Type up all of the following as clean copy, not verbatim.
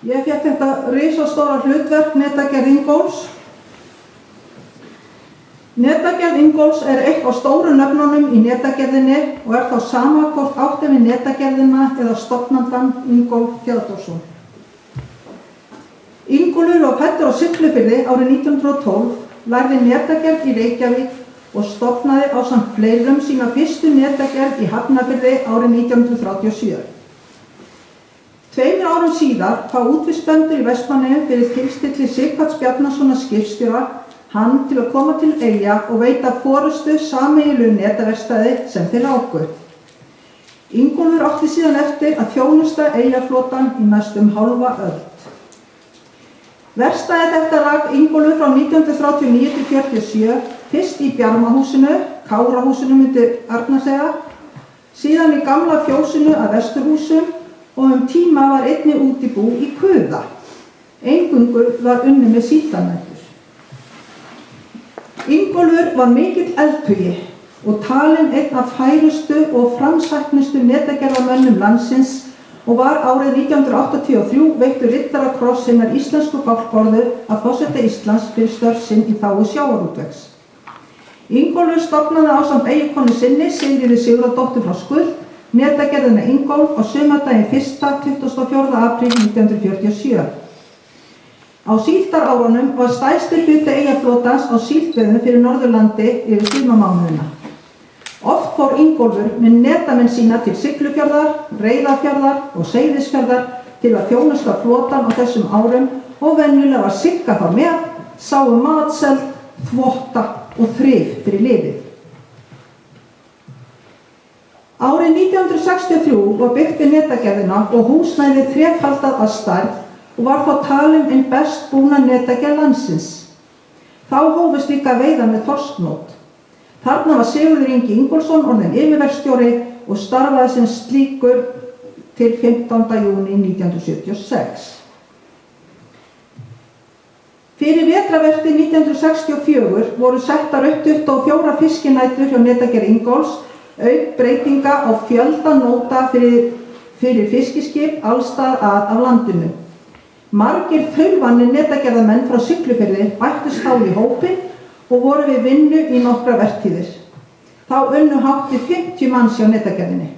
Ég fékk þetta risastóra hlutverk netagerð Ingólfs. Netagerð Ingólfs eitt af stóru nöfnunum í netagerðinni og þá sama hvort átti við netagerðina eða stofnandann Ingólf Theodórsson. Ingólfur var fæddur á Siglufirði árið 1912, lærði netagerð í Reykjavík og stofnaði ásamt fleirum sína fyrstu netagerð í Hafnarfirði árið 1937. 2 árum síðar fá útvegsbændur í Vestmannaeyjum fyrir tilstilli Sighvats Bjarnasonar skipstjóra hann til að koma til Eyja og veita forystu sameiginlegu netaverkstæði sem þeir ráku. Ingólfur átti síðan eftir að þjónusta Eyjaflotann í næstum hálfa öld. Verkstæðið þetta rak Ingólfur frá 1939 til 1947, fyrst í Bjarmahúsinu, Kárahúsinu myndi Arnarseyja, síðan í gamla fjósinu að Vesturhúsum og tíma var einnig útibú í Kuða. Eingöngu var unnið með síldarnætur. Ingólfur var mikill eldhugi og talinn einn af færustu og framsæknustu netagerðarmönnum landsins og var árið 1983 veittur riddarakross hinnar íslensku fálkaorðu af forseta Íslands fyrir störf sinn í þágu sjávarútvegs. Ingólfur stofnaði ásamt eiginkonu sinni, Sigríði Sigurðardóttur frá Skuld, netagerðina Ingólf á sumardaginn 1. 24. apríl 1947. Á síldarárunum var stærstur hluti Eyjaflotans á síldveiðum fyrir Norðurlandi yfir sumarmánuðina. Oft fór Ingólfur með netamenn sína til Siglufjarðar, Reyðarfjarðar og Seyðisfjarðar til að þjónusta flotann á þessum árum og venjulega var Sigga þar með, sá matseld, þvotta og þrif fyrir liðið. Árið 1963 var byggt við netagerðina og húsnæðið þrefaldað að stærð og var þá talin einn best búna netagerð landsins. Þá hófust líka veiðar með þorsknót. Þarna var Sigurður Ingi Ingólfsson orðinn yfirverkstjóri og starfaði sem slíkur til 15. júní 1976. Fyrir vetrarvertíð 1964 voru settar upp 24 fiskinætur hjá netagerð Ingólfs, auk breytinga á fjölda nóta fyrir fiskiskip allstaðar af landinu. Margir þaulvanir netagerðarmenn frá Siglufirði bættust þá í hópinn og voru við vinnu í nokkrar vertíðir. Þá unnu hátt í 50 manns hjá netagerðinni.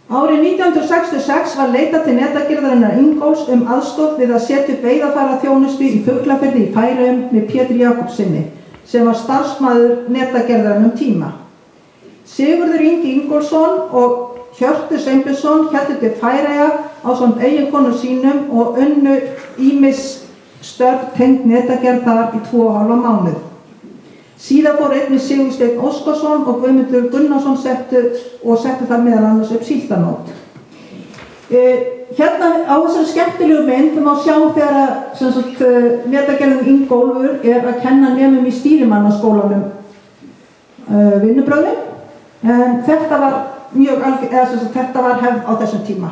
Árið 1966 var leitað til netagerðarinnar Ingólfs aðstoð við að setja upp veiðarfæraþjónustu í Fuglafirði í Færeyjum með Pétri Jakobssyni, sem var starfsmaður netagerðarinnar tíma. Sigurður Ingi Ingólfsson og Hjörtur Sveinbjörnsson héldu til Færeyja ásamt eiginkonu sínum og unnu ýmis störf tengd netagerð þar í 2,5 mánuð. Síðan fór einnig Sigursteinn Óskarsson og Guðmundur Gunnarsson settu þar meðal annars upp síldarnót. Hérna á þessari skemmtilegu mynd má sjá þegar netagerðin Ingólfur að kenna nemum í stýrimannaskólanum vinnubrögðin, en þetta var þetta var hefð á þessum tíma.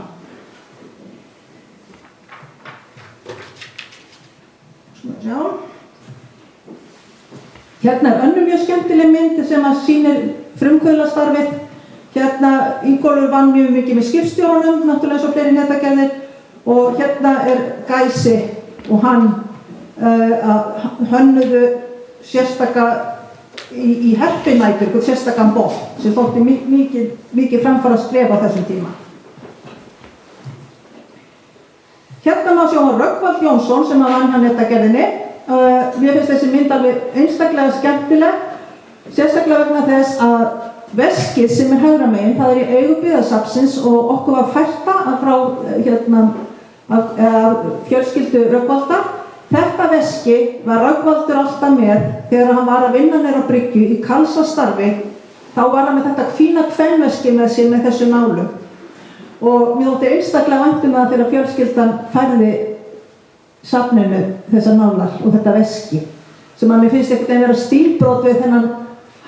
Hérna önnur mjög skemmtileg mynd sem sýnir frumkvöðlastarfið. Hérna Ingólfur vann mjög mikið með skipstjórunum, náttúrulega eins og fleiri netagerðir, og hérna Gæsi og hann hönnuðu sérstaka í herpinætur, sérstakann bótt sem þótti mikið framfara skref á þessum tíma. Hérna má sjá Rögnvald Jónsson sem vann hjá netagerðinni. Mér finnst þessi mynd alveg einstaklega skemmtileg, sérstaklega vegna þess að veskið sem hægra megin, það í eigu byggðasafnsins og okkur var fært af fjölskyldu Rögnvaldar. Þetta veski var Rögnvaldur alltaf með þegar hann var að vinna niður á bryggju í kalsastarfi. Þá var hann með þetta fína kvenveski með sér með þessu nálum. Og mér þótti einstaklega vænt það þegar fjölskyldan færði safninu þessar nálar og þetta veski. Sem að mér finnst einhvern veginn vera stílbrot við þennan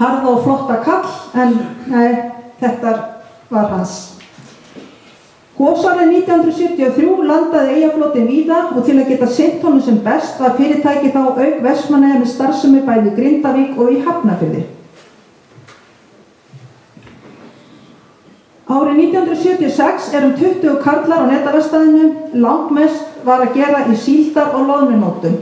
harða og flotta kall, en nei, þetta var hans. Gosárið 1973 landaði Eyjaflotinn víða og til að geta sinnt honum sem best var fyrirtækið þá auk Vestmannaeyja með starfsemi bæði í Grindavík og í Hafnarfirði. Árið 1976 um 20 karlar á netaverkstæðinu, langmest var að gera í síldar- og loðnunótum.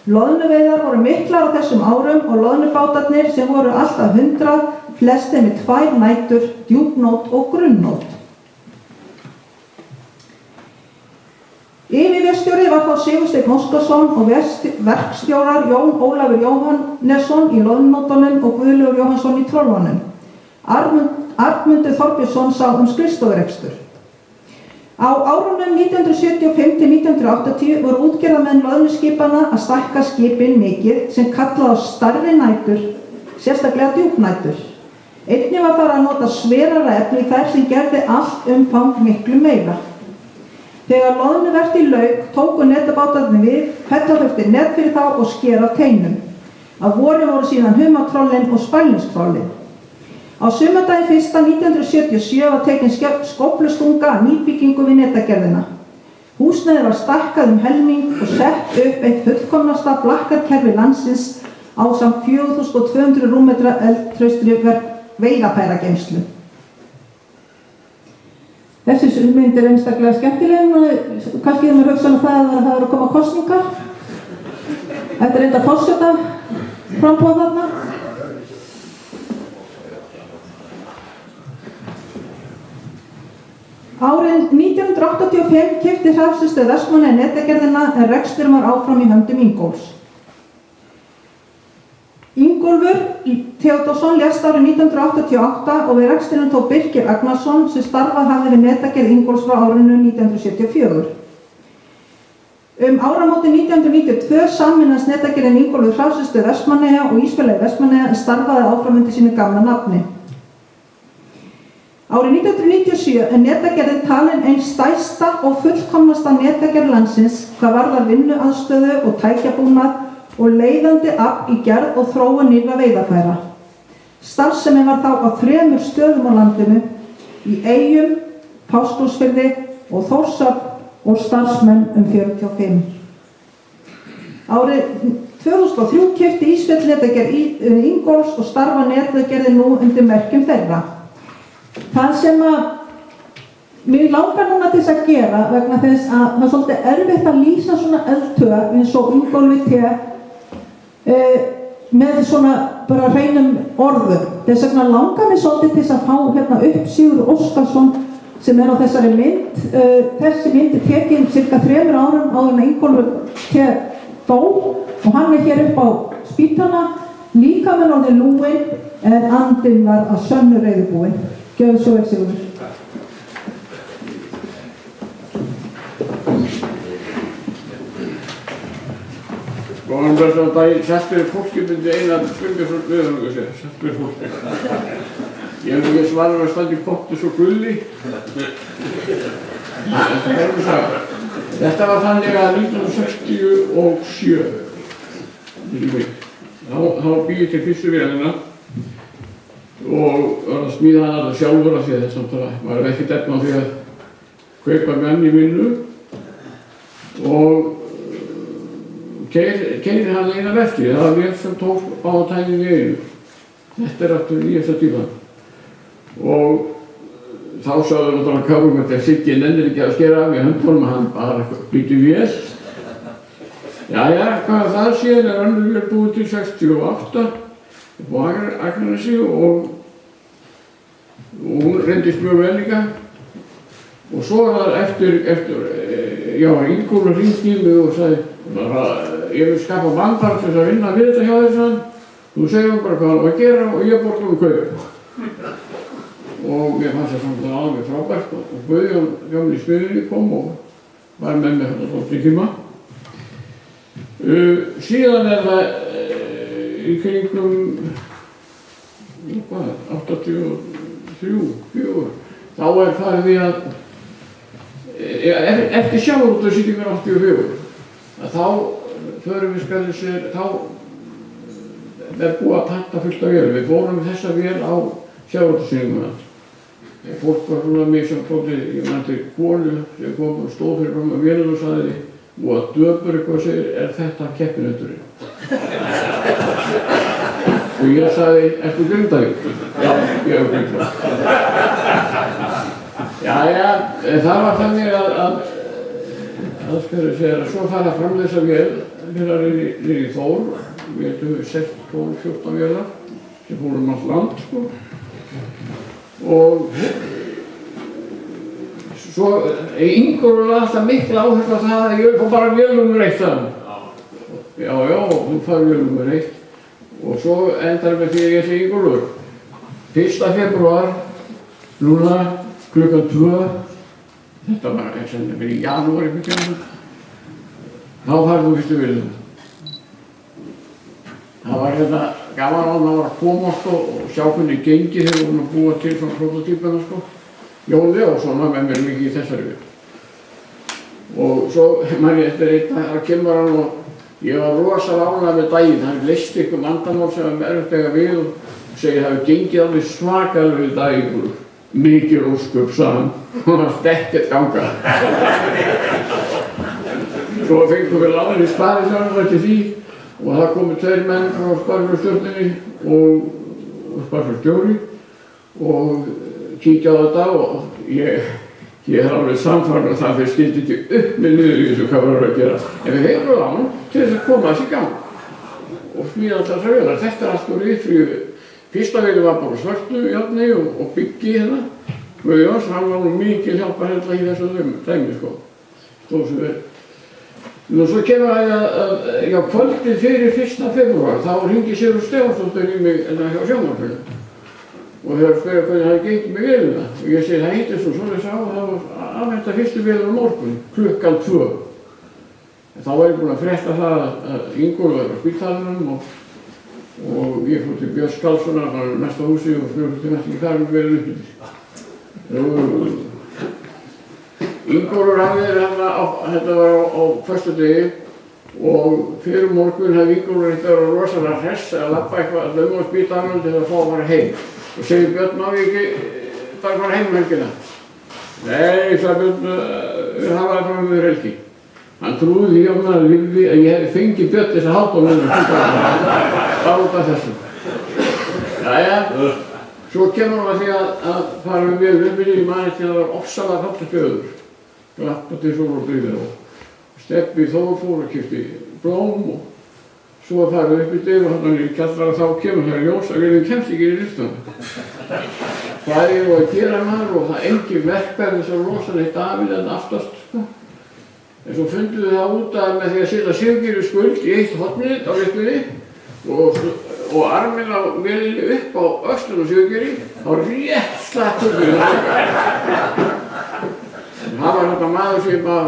Loðnuveiðar voru miklar á þessum árum og loðnubátarnir sem voru alltaf 100, flestir með 2 nætur, djúpnót og grunnnót. Yfirverkstjóri var þá Sigursteinn Óskarsson og verkstjórar Jón Ólafur Jóhannesson í loðnunótunum og Guðlaugur Jóhannsson í trollunum. Arnmundur Þorbjörnsson sá skrifstofurekstur. Á árunum 1975 til 1980 voru útgerðarmenn loðnuskipanna að stækka skipin mikið sem kallaði á stærri nætur, sérstaklega djúpnætur. Einnig var farið að nota sverara efni þær sem gerði allt umfang miklu meira. Þegar loðnuvertíð lauk tóku netabátarnir við, fella þurfti net fyrir þá og skera af teinum. Að vori voru síðan humatrollin og spælingstrollin. Á sumardaginn 1977 var tekin skóflustunga að nýbyggingu við netagerðina. Húsnæðið var stækkað helming og sett upp eitt fullkomnasta blakkarkerfi landsins ásamt 4200 rúmmetra eldtraustri veiðarfærageymslu. Þessi mynd einstaklega skemmtileg, kannski þeim hugsa það að það eru að koma kosningar. Þetta enda forseta framboð þarna. Árið 1985 keypti Hrafnseturstöð Vestmannaeyja netagerðina en reksturinn var áfram í höndum Ingólfs. Ingólfur Theódórsson lést árið 1988 og við reksturinn tók Birkir Agnarsson sem starfað hafði við netagerð Ingólfs frá árinu 1974. Áramótin 1992 sameinast netagerðin Ingólfur Hrafnseturstöð Vestmannaeyja og Ísfélagið Vestmannaeyja en starfaði áfram undir sínu gamla nafni. Árið 1997 netagerðin talin ein stærsta og fullkomnasta netagerð landsins hvað varðar vinnuaðstöðu og tækjabúnað og leiðandi afl í gerð og þróun nýrra veiðarfæra. Starfsemin var þá á 3 stöðum á landinu, í Eyjum, Fáskrúðsfirði og Þórshöfn og starfsmenn 45. Árið 2003 keypti Ísfell netagerð Ingólfs og starfa netagerðin nú undir merkjum þeirra. Það sem mig langar núna til þess að gera vegna þess að það er svolítið erfitt að lýsa svona eldhuga eins og Ingólfi með svona bara hreinum orðum. Þess vegna langar mig svolítið til þess að fá hérna upp Sigurð Óskarsson sem á þessari mynd. Þessi mynd tekin cirka 3 árum áður en Ingólfur dó og hann hér upp á spítala, líkaminn orðinn lúinn en andinn var að sönnu reiðubúinn. Gjörðu svo vel, Sigurður. Góðan blessaðan daginn, Sæltberi fólki myndi eina spurningar svo viðhörðu að segja, Sæltberi fólki. Ég hef ekki svarað að standa í pottu svo gulli. Þetta var þannig að 1967, þá bý ég til fyrstu vélina og var að smíða hana alltaf sjálfur af því að þess að maður ekkert efna á því að kaupa menn í vinnu og keyrði hann eina verkið. Það var vél sem tók bátæknin í einu. Þetta aftur nýjasta tíma. Og þá sagði náttúrulega káfumöld að Siggi nennir ekki að skera af í höndunum og hann bara býtti vél. Jæja, hvað það síðan önnur vél búið til 68 upp á Akranesi og hún reyndist mjög vel líka. Og svo var það Ingólfur hringdi í mig og sagði ég vil skapa vandar til að vinna við þetta hjá þess þú segir bara hvað hann var að gera og ég borgar kaup. Og mér fannst það samt alveg frábært og Guðjón gamli smiðurinn kom og var með mér þetta svolítið tíma. Síðan það í kringum 83, 4 þá farið við að eftir sjávarútvegsýningar 84 að þá förum við Skellisel, þá búið að panta fullt af vélum. Við fórum með þessa vél á sjávarútvegsýninguna. Fólk var svona misjafnt svolítið, ég man til konu sem kom og stóð fyrir fram með vélina og sagði og döpur eitthvað og segir, þetta keppinauturinn? Og ég sagði, ertu Grindavík? Já, ég er Grindavík. það var þannig að svo fara fram þessa vél hérna niður í Þór. Við heldum 6, 12, 14 vélar sem fórum allt land, sko. Og svo Ingólfur var alltaf mikla áherslu á það að ég fór bara vél nr. 1 þannig. Já, þú fær vél nr. 1. Og svo endar með því að ég segi Ingólfur. 1. febrúar, núna klukkan 2, þetta var sem í janúar í byggjum, þá farið þú fyrstu vélina. Það var hérna gaman að það var að koma og sjá hvernig gengi þegar við vorum að búa til svona prototípuna, sko. Jón Leósson var með mér mikið í þessari vél. Og svo man ég eftir einn að kemur hann og ég var rosalega ánægður með daginn. Hann leysti eitthvað vandamál sem var erfitt eiga við og segir það hefur gengið alveg svakalega við daginn. Mikið ósköp, sagði hann. Hann varst ekkert ganga. Svo fengum við lánin í sparisjóðnum til því og það komu 2 menn frá sparisjóðsstjórninni og sparisjóðsstjóri og kíkja á þetta og ég er alveg sannfærður það þeir skildi ekki upp með niður í þessu hvað verður að gera. En við fengum lán til þess að koma þessi í gang og smíða alltaf þessar vélar. Þetta er allt úr yfir. Fyrsta vélin var bara svörtu járni og Byggi hérna. Guðjóns, hann var nú mikið hjálparhella í þessu dæmi, sko. Stóð sem vel. Nú svo kemur að kvöldið fyrir 1. febrúar, þá hringir Sigurður Stefánsdóttir í mig hjá Sjónvarpinu. Og þeir spyrja hvernig það gengið með vélina. Og ég segi, það heitir svo svoleiðis á, það var afhenta fyrstu vélar á morgun, klukkan 2. Þá var ég búinn að frétta það að Ingólfur var á spítalanum og ég fór til Björns Karlssonar, hann var næsta húsi og snurði til næstingi þar með vélina uppbyttis. Ingólfur hafði hérna, þetta var á föstudegi og fyrir morgun hafði Ingólfur þetta verið rosalega hress að labba eitthvað um á spítalanum til að fá að fara heim. Og segir Björn, má ég ekki bara fara heim helgina? Nei, sagði Björn, við hafa það fram með helgi. Hann trúði því á mér að lífi að ég hefði fengið Björn þess að halda á mér bara út af þessu. Jæja, svo kemur hann að því að fara með mér uppbyrði í manni til að það var ofsalega falleg fjöður. Glappa til sól og bryggðir og Stebbi Þór fór að keypti blóm og svo farið upp í dyr og hann í kjallara þá kemur það ljós að við kemst ekki í lyftuna. Hvað er að gera maður og það engin verkfæri þess að losa neitt af í þetta aftast, sko. En svo fundum við það út að með því að setja Sigurgeiri skuld í eitt hornið á lyftunni og arminn á vélinni upp á öxlunum Sigurgeiri, þá rétt slapp upp. Það var þetta maður sem að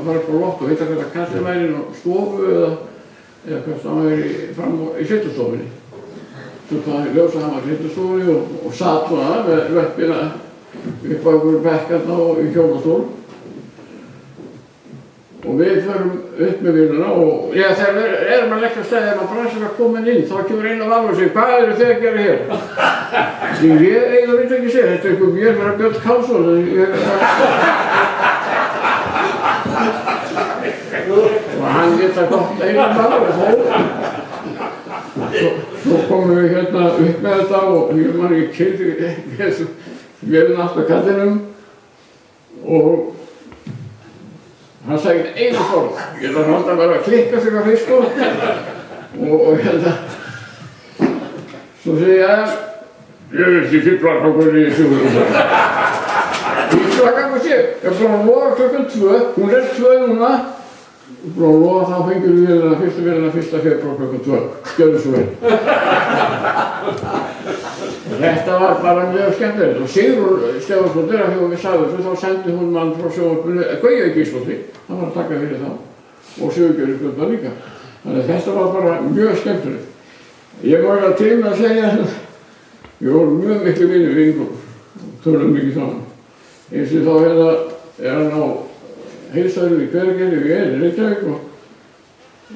fara upp á loft og hitta hvernig kallið væri á stofu eða hvort hann væri fram í sveitarstofunni. Svo það ljósa hann var í sveitarstofunni og satt svona með röppina upp á einhverju bekkarna og í hjólastól. Og við förum upp með vélina og þegar við erum að leggja af stað þegar maður bransar að koma inn þá kemur einn af alveg og segir, hvað eru þið að gera hér? Ég eiginlega veit ekki segja, þetta er einhver vél frá Björn Karlsson. Og hann geta gott einan maður og svo komum við hérna upp með þetta og ég man ekki keyrði þessu vélina alltaf kallinum og hann sagði einu forð, ég ætla að halda bara að klikka sig á fyrst og hérna svo segi ég er þessi fíflargangur í Sigurður. Fíflargangur sé, ég er búinn að lofa klukkan 2, hún er 2 núna og búinn að lofa þá fengjum við fyrstu vélina 1. febrúar klukkan 2. Gjörðu svo vel. Þetta var bara mjög skemmtilegt og Sigurður Stefánsson þegar við sagðum þessu þá sendi hún mann frá sjónvarpinu Gauja Gísladóttir, hann var að taka fyrir þá og Sigurgeiri Skunda líka. Þannig að þetta var bara mjög skemmtilegt. Ég var að til með að segja við vorum mjög miklu vinir við Ingólfur og tölum mikið saman. Eins og þá hérna er hann á heilstæðinu í Hveragerði við Reykjavík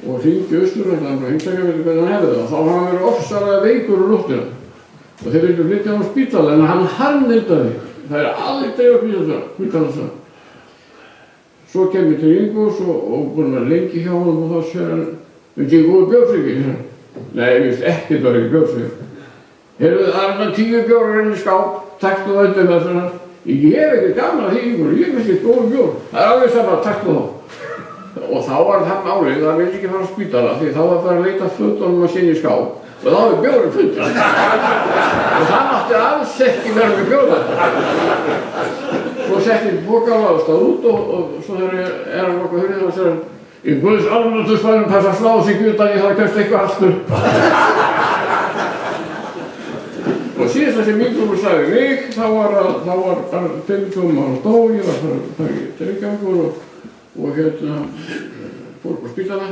og hringdi austur og hann frá Heimsækjaviti hvernig hann hefði það. Þá var hann verið ofsalega veikur úr nóttina. Og þeir vildu flytja hann á spítala en hann harðneitaði. Það er aldrei á spítala. Svo kem ég til Ingólfs og búinn að lengi hjá honum og þá segir hann, finnst ég góður bjórsviki? Nei, ég finnst ekkert var ekki bjórsviki. Heyrðu, það er hann 10 bjórar inn í skáp, taktu það undir með þennan. ég hef ekki gaman að því Ingólfur, ég finnst ekki góður bjór. Það alveg sama, taktu þá. Og þá var það málið, það vildi ekki fara á spítala því þá var það að leita fötunum að sinni í skáp og þá var bjórinn fundið. Og það mátti alls ekki vera með bjór. Svo setti bókarláðstað út og svo þegar hann nokkuð hurðið og sér í Guðs almáttugsbænum þess að slá sig utan ég það kemst eitthvað aftur. Og síðast sem Ingólfur sagði mig, þá var bara 22 ára dó, ég var það í Reykjavíkur og fór á spítala.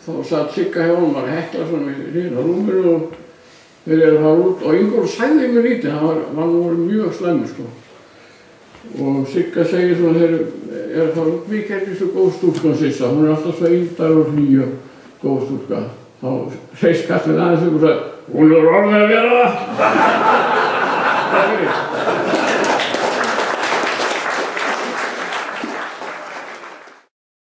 Þá satt Sigga hjá honum að hekla svona í hlýra rúminu og þeir eru að fara út og Ingólfur sagði mig lítið, hann var mjög slemur sko. Og Sigga segir svona, þeir eru að fara út, mikið er þessu góð stúlka Sissa, hún er alltaf svo eindar og hlý og góð stúlka. Þá reis kallinn aðeins og sagði, hún er orðið að vera það.